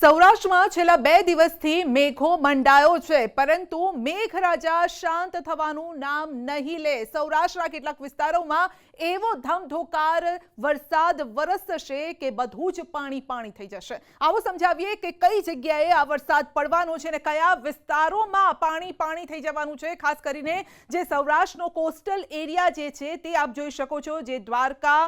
સૌરાષ્ટ્રમાં છેલ્લા 2 દિવસથી મેઘો મંડાયો છે, પરંતુ મેઘરાજા શાંત થવાનું નામ નહીં લે। સૌરાષ્ટ્રના કેટલાક વિસ્તારોમાં એવો ધમધોકાર વરસાદ વરસશે કે બધું જ પાણી થઈ જશે। આવો સમજાવીએ કે કઈ જગ્યાએ આ વરસાદ પડવાનો છે અને કયા વિસ્તારોમાં પાણી થઈ જવાનું છે। ખાસ કરીને જે સૌરાષ્ટ્રનો કોસ્ટલ એરિયા જે છે તે આપ જોઈ શકો છો, જે દ્વારકા,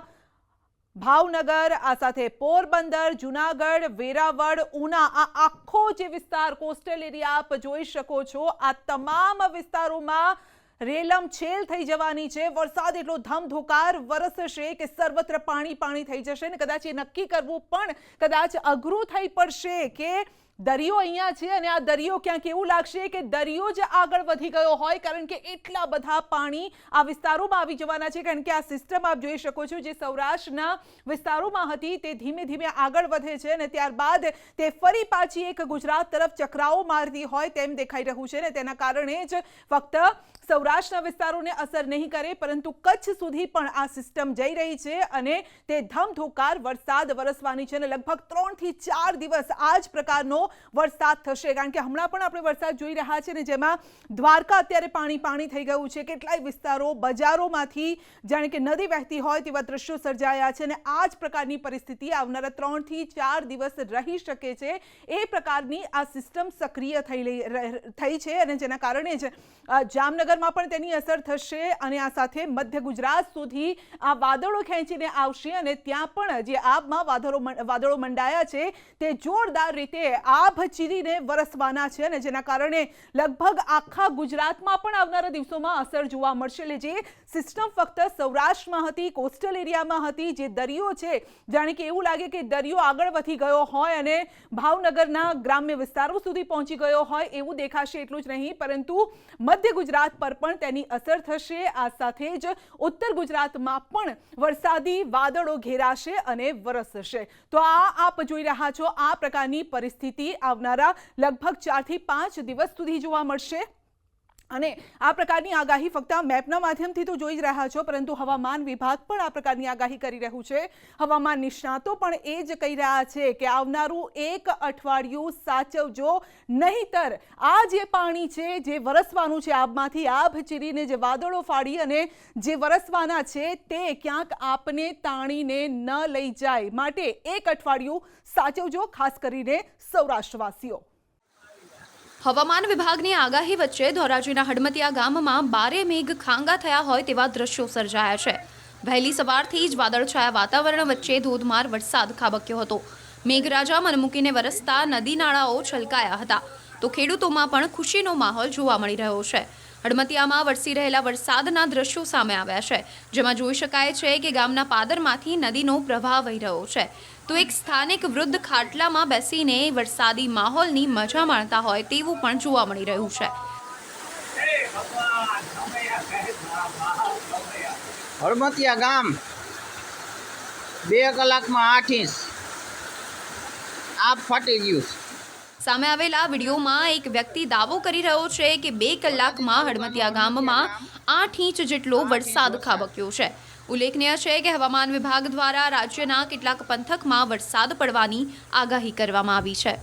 ભાવનગર, આ સાથે પોરબંદર, જૂનાગઢ, વેરાવળ, ઉના, આ આખો જે વિસ્તાર કોસ્ટલ એરિયા આપ જોઈ શકો છો। આ તમામ વિસ્તારોમાં રેલમછેલ થઈ જવાની છે। વરસાદ એટલો ધમધોકાર વરસશે કે સર્વત્ર પાણી થઈ જશે અને કદાચ એ નક્કી કરવું પણ કદાચ અઘરું થઈ પડશે કે દરિયો અહીંયા છે અને આ દરિયો ક્યાંક એવું લાગશે કે દરિયો જ આગળ વધી ગયો હોય, કારણ કે એટલા બધા પાણી આ વિસ્તારોમાં આવી જવાના છે। કારણ કે આ સિસ્ટમ આપ જોઈ શકો છો, જે સૌરાષ્ટ્રના વિસ્તારોમાં હતી તે ધીમે ધીમે આગળ વધે છે અને ત્યારબાદ તે ફરી પાછી એક ગુજરાત તરફ ચક્રાઓ મારતી હોય તેમ દેખાઈ રહ્યું છે। અને તેના કારણે જ ફક્ત સૌરાષ્ટ્રના વિસ્તારોને અસર નહીં કરે, પરંતુ કચ્છ સુધી પણ આ સિસ્ટમ જઈ રહી છે અને તે ધમધોકાર વરસાદ વરસવાની છે અને લગભગ 3 થી 4 દિવસ આ જ પ્રકારનો વરસાદ થશે। કારણ કે હમણાં પણ આપણે વરસાદ જોઈ રહ્યા છે ને, જેમાં દ્વારકા અત્યારે પાણી થઈ ગયું છે। કેટલાય વિસ્તારો બજારોમાંથી જાણે કે નદી વહેતી હોય તેવા દ્રશ્યો સર્જાયા છે અને આ જ પ્રકારની પરિસ્થિતિ આવનારા 3 થી 4 દિવસ રહી શકે છે। એ પ્રકારની આ સિસ્ટમ સક્રિય થઈ છે અને જેના કારણે જ જામનગરમાં પણ તેની અસર થશે અને આ સાથે મધ્ય ગુજરાત સુધી આ વાદળો ખેંચીને આવશે અને ત્યાં પણ જે આબમાં વાદળો મંડાયા છે તે જોરદાર રીતે આભ ચીરીને વરસવાના છે અને જેના કારણે લગભગ આખા ગુજરાતમાં પણ આવનારા દિવસોમાં અસર જોવા મળશે। એટલે જે સિસ્ટમ ફક્ત સૌરાષ્ટ્રમાં હતી, કોસ્ટલ એરિયામાં હતી, જે દરિયો છે જાણે કે એવું લાગે કે દરિયો આગળ વધી ગયો હોય અને ભાવનગરના ગ્રામ્ય વિસ્તારો સુધી પહોંચી ગયો હોય એવું દેખાશે। એટલું જ નહીં, પરંતુ મધ્ય ગુજરાત પર પણ તેની અસર થશે। આ સાથે જ ઉત્તર ગુજરાતમાં પણ વરસાદી વાદળો ઘેરાશે અને વરસશે। તો આ આપ જોઈ રહ્યા છો, આ પ્રકારની પરિસ્થિતિ આવનારા લગભગ 4 થી 5 દિવસ સુધી જોવા મળશે અને આ પ્રકારની આગાહી ફક્ત મેપના માધ્યમથી તો જોઈ જ રહ્યા છો, પરંતુ હવામાન વિભાગ પણ આ પ્રકારની આગાહી કરી રહ્યું છે। હવામાન નિષ્ણાતો પણ એ જ કહી રહ્યા છે કે આવનારું 1 અઠવાડિયું સાચવજો, નહીંતર આ જે પાણી છે જે વરસવાનું છે આબમાંથી, આભ ચીરીને જે વાદળો ફાડી અને જે વરસવાના છે તે ક્યાંક આપને તાણીને ન લઈ જાય। માટે 1 અઠવાડિયું સાચવજો, ખાસ કરીને સૌરાષ્ટ્રવાસીઓ। હવામાન વિભાગની આગાહી વચ્ચે ધોરાજીના હડમતિયા ગામમાં 12 મેઘ ખાંગા થયા હોય તેવા દ્રશ્યો સર્જાયા છે। વહેલી સવારથી જ વાદળછાયા વાતાવરણ વચ્ચે ધોધમાર વરસાદ ખાબક્યો હતો। મેઘરાજા મન મૂકીને વરસતા નદી નાળાઓ છલકાયા હતા, તો ખેડૂતોમાં પણ ખુશીનો માહોલ જોવા મળી રહ્યો છે। હડમતિયામાં વરસી રહેલા વરસાદના દ્રશ્યો સામે આવ્યા છે, જેમાં જોઈ શકાય છે કે ગામના પાદરમાંથી નદીનો પ્રવાહ વહી રહ્યો છે, તો એક સ્થાનિક વૃદ્ધ ખાટલામાં બેસીને વરસાદી માહોલની મજા માણતા હોય તેવું પણ જોવા મળી રહ્યું છે। હડમતિયા ગામ 2 કલાકમાં 8 ઇંચ આપ ફાટી ગયું। સામે આવેલા વિડીયોમાં એક વ્યક્તિ દાવો કરી રહ્યો છે કે 2 કલાકમાં હડમતિયા ગામમાં 8 ઇંચ જેટલો વરસાદ ખાબક્યો છે। ઉલ્લેખનીય છે કે હવામાન વિભાગ દ્વારા રાજ્યના કેટલાક પંથકમાં વરસાદ પડવાની આગાહી કરવામાં આવી છે।